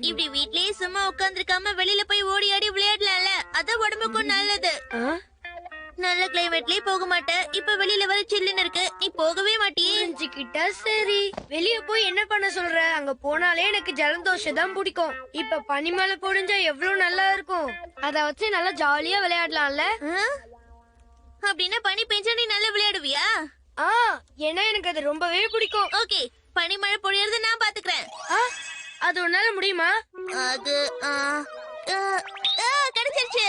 இப்படி வீட்லயே சும்மா உட்கார்ந்திருக்காம வெளியில போய் ஓடி ஆடி விளையாடலாம்ல, அதான் உடம்புக்கும் நல்லது. நல்ல கிளைமேட்லயே போக மாட்டேன், இப்ப வெளியில வர சில்லுன்னு இருக்கு, நீ போகவே மாட்டியே. கிட்ட சரி, வெளிய போய் என்ன பண்ண சொல்ற? அங்க போனாலே எனக்கு ஜலதோஷம் தான் பிடிக்கும். இப்ப பனி மேல பொழிஞ்சா எவ்வளவு நல்லா இருக்கும். அத வச்சு நல்லா ஜாலியா விளையாடலாம்ல. அப்படின்னா பனி பெஞ்சா நீ நல்லா விளையாடுவியா? ஏன்னா எனக்கு அது ரொம்பவே பிடிக்கும். ஓகே, பனி மழை பொழியறத நான் பாத்துக்கிறேன். அது உன்னால முடியுமா? அது கிடைச்சிருச்சு.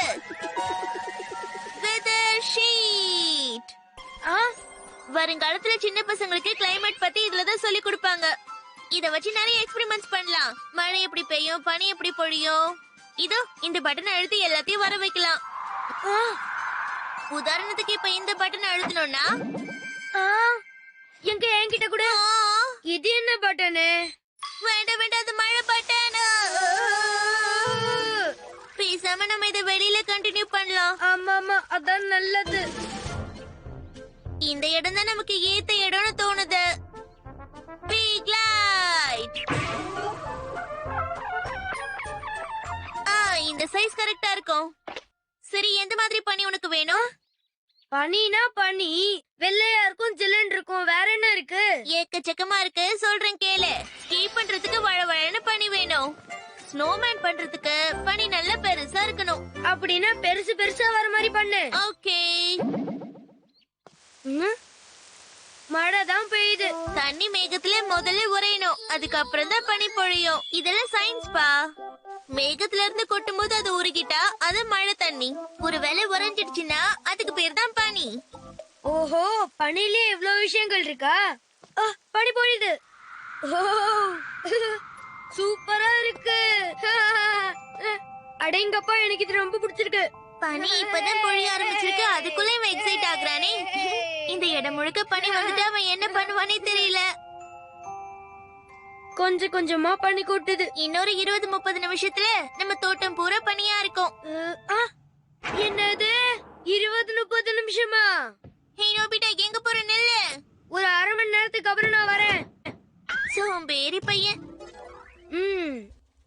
Weather sheet. வருங்காலத்துல சின்ன பசங்களுக்கு கிளைமேட் பத்தி இதுலதான் சொல்லி கொடுப்பாங்க. இத வச்சு நிறைய எக்ஸ்பெரிமெண்ட்ஸ் பண்ணலாம். மழை எப்படி பெய்யும், பனி எப்படி பொழியும். இதோ இந்த பட்டன் அழுத்தி எல்லாத்தையும் வர வைக்கலாம். உதாரணத்துக்கு இப்ப இந்த பட்டன் அழுத்தணும்னா என்கிட்ட கூட. இது என்ன பட்டனு? வேண்டாம் வேண்டாம், அது மழை பட்டன். பேசாம நம்ம இத வெளியில கண்டினியூ பண்ணலாம். ஆமா, அதான் நல்லது. இந்த இடம் தான் நமக்கு ஏத்த இடம்னு தோணுது. Big light. இந்த சைஸ் கரெக்டா இருக்கும். சரி, எந்த மாதிரி பனி உனக்கு வேணும்? பனினா பனி, வெள்ளையா இருக்கும், ஜில்லுன்னு இருக்கும். வேற என்ன இருக்கு? ஏக்கச்சக்கமா இருக்கு, சொல்றேன் கேளு. ஸ்கீ பண்றதுக்கு வழவழன்னு பனி வேணும். ஸ்னோமேன் பண்றதுக்கு பனி நல்ல பெருசா இருக்கணும். அப்படின்னா பெருசு பெருசா வர மாதிரி பண்ணு. ஓகே. மழை தான் பெய்யுது. தண்ணி மேகத்துல முதல்ல உறையணும், அதுக்கப்புறம் தான் பனி பொழியும். இதெல்லாம் சயின்ஸ் பா. மேகத்துல இருந்து கொட்டும் போது அது உருகிட்டா அது மழை தண்ணி. ஒருவேளை உறைஞ்சிடுச்சுன்னா அதுக்கு பேர் தான் பனி. ஓஹோ, பனிலே இவ்வளவு விஷயங்கள் இருக்கா? பனி பொழியுது. சூப்பரா இருக்கு. அடேங்கப்பா, எனக்கு இது ரொம்ப பிடிச்சிருக்கு. பனி இப்பதான் பொழிய ஆரம்பிச்சிருக்கு, அதுக்குள்ள இவன் எக்ஸைட் ஆகுறானே. இந்த இடம் முழுக்க பனி வந்துட்டு அவன் என்ன பண்ணுவானே தெரியல. கொஞ்சம் கொஞ்சமா பனி கொட்டுது. இன்னொரு 20-30 நிமிஷத்துல நம்ம தோட்டம் பூரா பனியா இருக்கும். என்னது, 20-30 நிமிஷமா? ஹே நோபிட்டா, எங்க போற? நெல்லு. ஒரு அரை மணி நேரத்துக்கு அப்புறம் நான் வரேன். சோம்பேறி பையன்.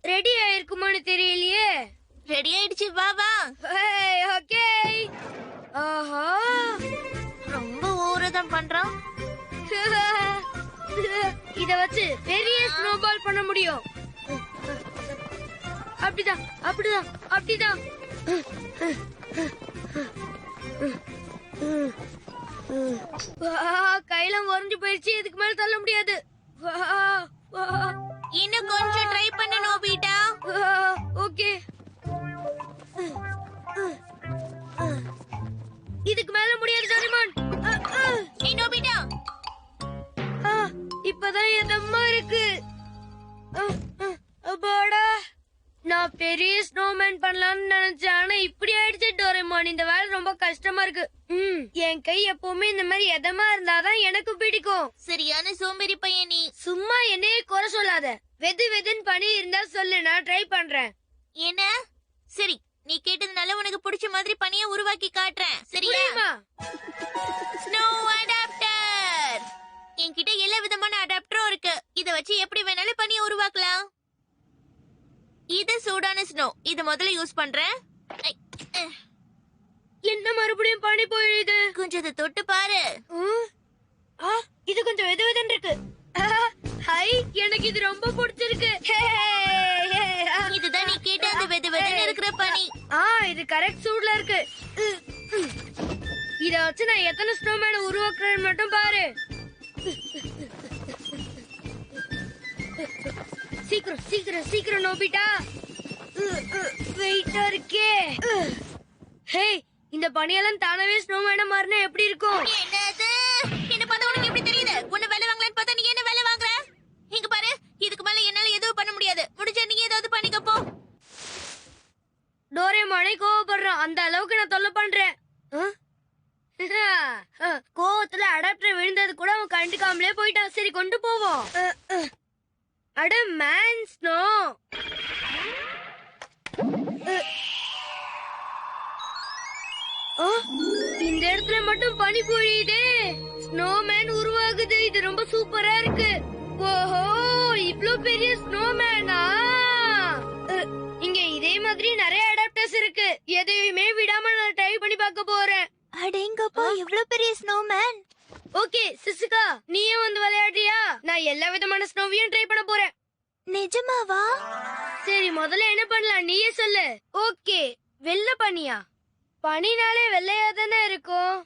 ரெடி ஆயிருக்குமான்னு தெரியலையே. ரெடி ஆயிடுச்சு, வா வா. ஓகே. ஆஹா, ரொம்ப ஓவரதான் பண்றான். இத வச்சு பெரிய ஸ்னோபால் பண்ண முடியும். அப்படிதான் அப்படிதான் அப்படிதான். கையில உறைஞ்சு போயிடுச்சு, இதுக்கு மேல தள்ள முடியாது. இன்னும் கொஞ்சம் ட்ரை பண்ண நோபிட்டா. ஓகே, இதுக்கு மேல முடியாது டோரேமான். ஏய் நோபிட்டா, இப்பதான் எதமா இருக்கு. அப்பாடா, நான் பெரிய ஸ்னோமேன் பண்ணலாம்னு நினைச்சேன், ஆனா இப்படி ஆயிடுச்சு டோரேமான். இந்த வேலை ரொம்ப கஷ்டமா இருக்கு. என் கை எப்பவுமே இந்த மாதிரி எதமா இருந்தாதான் எனக்கு பிடிக்கும். சரியான சோம்பேறி பையன் நீ. சும்மா என்னையே குறை சொல்லாத. வெது வெதுன்னு பனி இருந்தா சொல்லு, நான் ட்ரை பண்றேன். என்ன? சரி, நீ கேட்டதுனால உனக்கு பிடிச்ச மாதிரி பனியை உருவாக்கி காட்டுறேன். சரியா? Snow adapter. என்கிட்ட எல்லா விதமான அடாப்டரும் இருக்கு. இத வச்சு எப்படி வேணாலும் பனியை உருவாக்கலாம். இது சூடான ஸ்னோ. இது முதல்ல யூஸ் பண்றேன். என்ன மறுபடியும் பனி பொழியுது? கொஞ்சம் இதை தொட்டு பாரு. இது கொஞ்சம் வெது வெதுன்னு இருக்கு. ஹை, எனக்கு இது ரொம்ப பிடிச்சிருக்கு. இதுதான் நீ கேட்ட அந்த வெது வெதுன்னு இருக்கிற பனி. இது கரெக்ட் சூட்ல இருக்கு. இத வச்சு நான் எத்தனை ஸ்னோமேன் உருவாக்குறேன்னு மட்டும் பாரு. சீக்கிரம் சீக்கிரம் சீக்கிரம் நோபிட்டா. வெயிட்டா இருக்கே. ஹே, இந்த பனியெல்லாம் தானவே ஸ்னோமேனா மாறினா எப்படி இருக்கும்? என்னது? என்ன பார்த்தா உனக்கு எப்படி தெரியுது? உன்னை வேலை வாங்கலான்னு பார்த்தா நீ என்ன வேலை வாங்குற? இங்க பாரு, இதுக்கு மேல என்னால எதுவும் பண்ண முடியாது. முடிஞ்சா நீ ஏதாவது பண்ணிக்கப்போ. டோரேமானே கோவப்படுறான், அந்த அளவுக்கு நான் தொல்லை பண்றேன். கோவத்துல அடாப்டர் விழுந்தது கூட அவன் கண்டுக்காமலே போயிட்டான். சரி, கொண்டு போவோம். அட மேன் ஸ்னோ. இந்த இடத்துல மட்டும் பனி பொழியுதே. ஸ்னோமேன் உருவாகுது. இது ரொம்ப சூப்பரா இருக்கு. ஓஹோ, இவ்ளோ பெரிய ஸ்னோமேனா? இங்க இதே மாதிரி நிறைய அடாப்டர்ஸ் இருக்கு. எதையுமே விடாம நான் ட்ரை பண்ணி பார்க்க போறேன். அடேங்கப்பா, இவ்ளோ பெரிய ஸ்னோமேன். ஓகே சிசுகா, நீயே வந்து விளையாடுறியா? நான் எல்லா விதமான ஸ்னோவையும் ட்ரை பண்ண போறேன். நிஜமாவா? சரி, முதல்ல என்ன பண்ணலாம் நீயே சொல்லு. ஓகே, வெள்ளை பனியா? பனினாலே வெள்ளையா தானே இருக்கும்.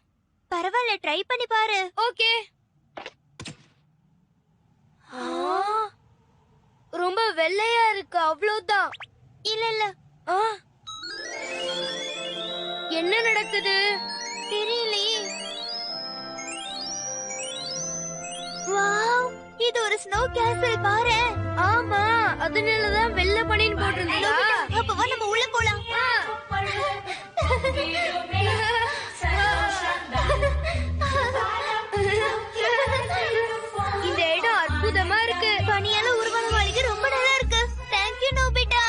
பரவாயில்ல, ட்ரை பண்ணி பாரு. ஓகே. ரொம்ப வெள்ளையா இருக்கு, அவ்வளவுதான். இல்ல இல்ல, ஆ, என்ன நடக்குது தெரியலையே. வாவ், இது ஒரு ஸ்னோ கேசல் பாரு. ஆமா, அதனாலதான் வெள்ளை பனின்னு போட்டிருந்தா. அப்ப வா, நம்ம உள்ள போலாம். இந்த இடம் அற்புதமா இருக்கு. பனியால உருவான மாளிகை ரொம்ப நல்லா இருக்கு. Thank you Nobita.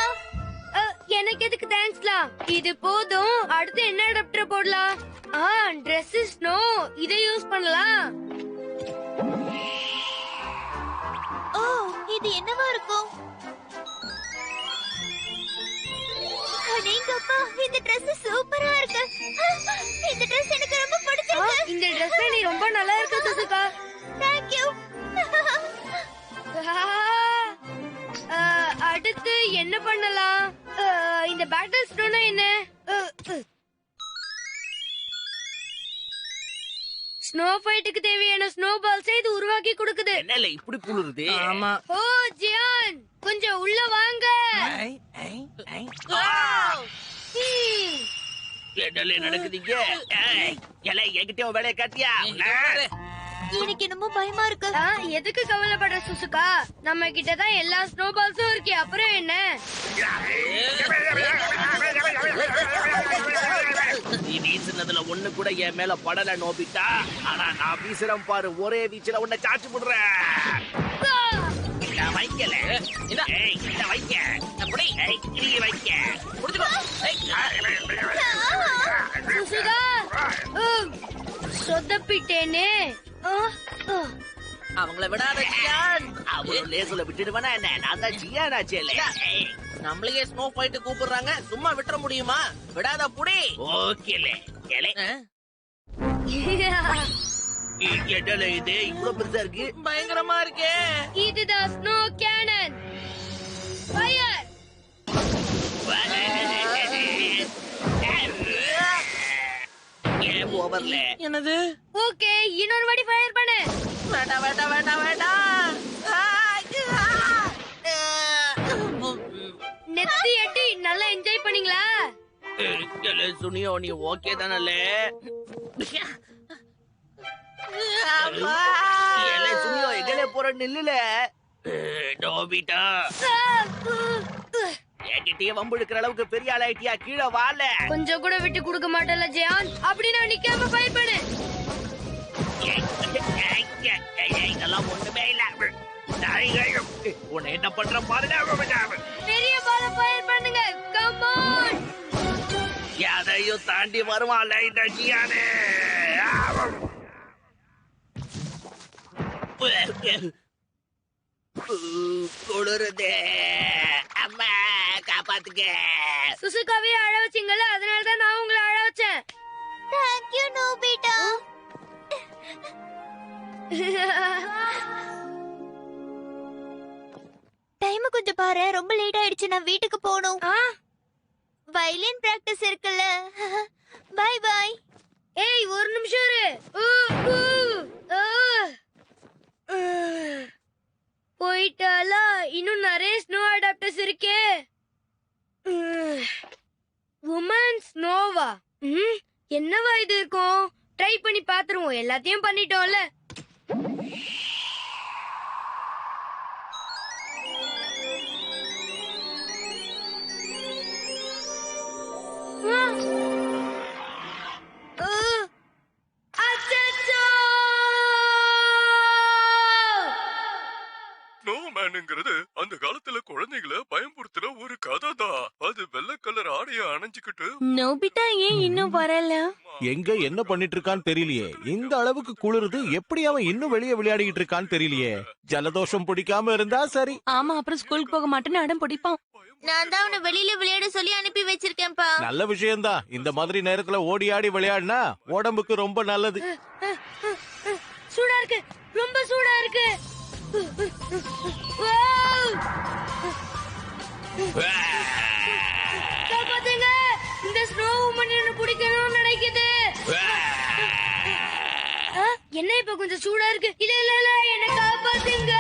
எனக்கு எதுக்கு தேங்க்ஸ்லாம், இது போதும். அடுத்து என்ன அடாப்டர் போடலாம்? Dress ஸ்னோ, இதை யூஸ் பண்ணலாம். ஓ, இது என்னவா இருக்கும்? அடேங்கப்பா, இந்த Dress சூப்பரா இருக்கு. இந்த Dress எனக்கு ரொம்ப பிடிச்சிருக்கு. இந்த Dress நீ ரொம்ப நல்லா இருக்க சுசுகா. தேங்க்யூ. அடுத்து என்ன பண்ணலாம்? இந்த பேட்டில் ஸ்னோனா என்ன? ஸ்னோ ஃபைட்டுக்கு தேவையான ஸ்னோ பால்ஸ் இது உருவாக்கி கொடுக்குது. என்னல இப்படி குளிருது? ஆமா. ஓ ஜியான், கொஞ்சம் உள்ள வாங்க. என்னல நடக்குதுங்க? எல்லாம் என்கிட்ட வேலையை காட்டியா? எனக்கு என்னமோ பயமா இருக்கு. எதுக்கு கவலைப்படுற சுசுகா? நம்ம கிட்ட தான் எல்லா ஸ்னோ பால்ஸும் இருக்கு. அப்புறம் என்ன? நீ வீசுனதுல ஒண்ணு கூட என் மேல படல நோபிட்டா. ஆனா நான் வீசுறேன் பாரு, ஒரே வீச்சுல உன்னை சாச்சு போடுறேன். நான் வைக்கல. ஏய், இத வைக்க. அப்படி நீ வைக்க. புடிச்சுக்கோ. சுசுகா, சொதப்பிட்டேனே. அவங்கள விடாத ஜியான். அவரு லேசுல விட்டுடுவானா என்ன? நான் தான் ஜியானாச்சே. நம்மளையே ஸ்னோ ஃபைட் கூப்பிடுறாங்க, சும்மா விட்டுற முடியுமா? விடாத புடி. ஓகேல. ஏலே. என்னல இது இவ்வளவு பெருசா இருக்கு? பயங்கரமா இருக்கே. இதுதான் ஸ்னோ கேனன். ஃபயர். ஏன் ஓவர்ல? என்னது? ஓகே, இன்னொரு வாட்டி ஃபயர் பண்ணு. வேண்டாம் வேண்டாம் வேண்டாம் வேண்டாம். நெத்தி எட்டி நல்லா என்ஜாய் பண்ணீங்களா? ஏலே சுனியோ, நீ ஓகே தானே? ஏலே சுனியோ, எங்கலே போற நில்லுல. நோபிட்டா, என்கிட்டயே வம்பு எடுக்கிற அளவுக்கு பெரிய ஆளாயிட்டியா? கீழே வாழ. கொஞ்சம் கூட விட்டு கொடுக்க மாட்டேன்ல ஜியான். அப்படின்னா நிக்காம ஃபயர் பண்ணு. இதெல்லாம் ஒண்ணுமே இல்ல. உன்னை என்ன பண்ற பாருடா. பெரிய பால ஃபயர் பண்ணுங்க. Come on. எதையும் தாண்டி வருவான்ல இந்த ஜியானே. குளிருதே. அம்மா காப்பாத்துக்க. சுசுகாவே அழ வச்சீங்கல்ல, அதனாலதான் நான் உங்களை அழ வச்சேன். Thank you Nobita. டைம் கொஞ்சம் பாரு, ரொம்ப லேட் ஆயிடுச்சு. நான் வீட்டுக்கு போகணும். வயலின் பிராக்டிஸ் இருக்குல்ல. Bye bye. ஏய், ஒரு நிமிஷம் இரு. போயிட்டாலா? இன்னும் நிறைய ஸ்னோ அடாப்டர்ஸ் இருக்கே. உமன் ஸ்னோவா? என்னவா இது இருக்கும்? ட்ரை பண்ணி பாத்துருவோம். எல்லாத்தையும் பண்ணிட்டோம்ல. ஸ்னோமேனுங்கிறது அந்த காலத்துல குழந்தைகளை பயன்படுத்துற ஒரு கதை தான். அது வெள்ளை கலர் ஆடைய அணைஞ்சுக்கிட்டு நோபிட்டா ஏன் இன்னும் வரல? எங்க என்ன பண்ணிட்டு இருக்கான்னு தெரியலையே. இந்த அளவுக்கு குளிருது, எப்படி அவன் இன்னும் வெளியே விளையாடிட்டு இருக்கான்னு தெரியலையே. ஜலதோஷம் பிடிக்காம இருந்தா சரி. ஆமா, அப்புறம் ஸ்கூலுக்கு போக மாட்டேன்னு அடம் பிடிப்பான். நான் தான் அவனை வெளியில விளையாட சொல்லி அனுப்பி வச்சிருக்கேன்ப்பா. நல்ல விஷயம்தான். இந்த மாதிரி நேரத்துல ஓடி ஆடி விளையாடினா உடம்புக்கு ரொம்ப நல்லது. சூடா இருக்கு, ரொம்ப சூடா இருக்கு. வாவ்! காப்பாத்துங்க, இந்த ஸ்னோ உமன் என்ன பிடிக்கணும்னு நினைக்குது. என்ன இப்ப கொஞ்சம் சூடா இருக்கு. இல்ல இல்ல இல்ல, என்ன காப்பாத்துங்க.